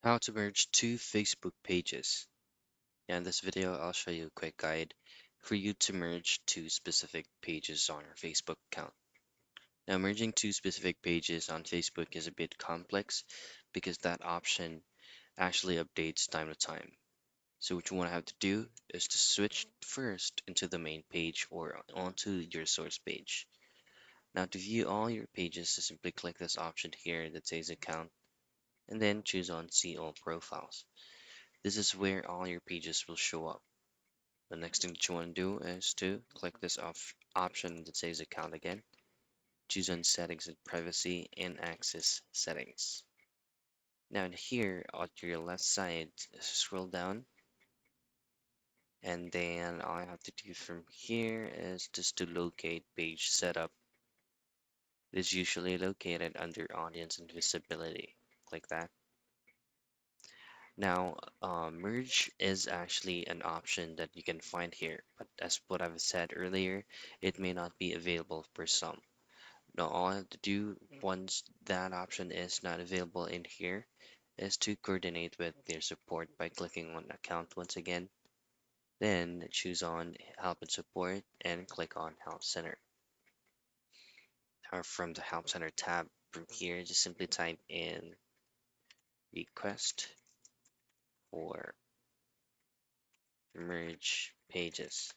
How to merge two Facebook pages. In this video, I'll show you a quick guide for you to merge two specific pages on your Facebook account. Now, merging two specific pages on Facebook is a bit complex because that option actually updates time to time. So what you want to have to do is to switch first into the main page or onto your source page. Now, to view all your pages, simply click this option here that says account and then choose on see all profiles. This is where all your pages will show up. The next thing that you want to do is to click this option that says account again. Choose on settings and privacy and access settings. Now in here on your left side, scroll down and then all I have to do from here is just to locate page setup. It is usually located under audience and visibility. Click that. Now, merge is actually an option that you can find here, but as what I've said earlier, it may not be available for some. Now, all I have to do once that option is not available in here is to coordinate with their support by clicking on account once again, then choose on help and support and click on help center. Or from the help center tab from here, just simply type in request for merge pages.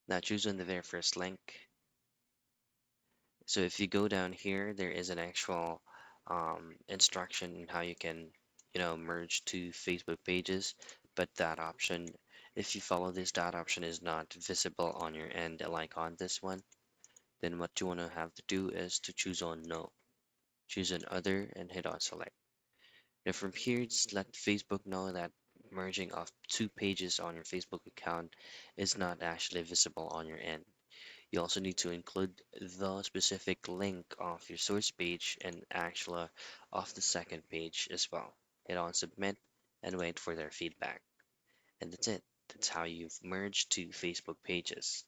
Now choose on the very first link. So if you go down here, there is an actual instruction on how you can, merge two Facebook pages. But that option, if you follow this, that option is not visible on your end, like on this one. Then what you want to have to do is to choose on no. Choose on other and hit on select. Now from here, just let Facebook know that merging of two pages on your Facebook account is not actually visible on your end. You also need to include the specific link of your source page and actual of the second page as well. Hit on submit and wait for their feedback. And that's it. That's how you've merged two Facebook pages.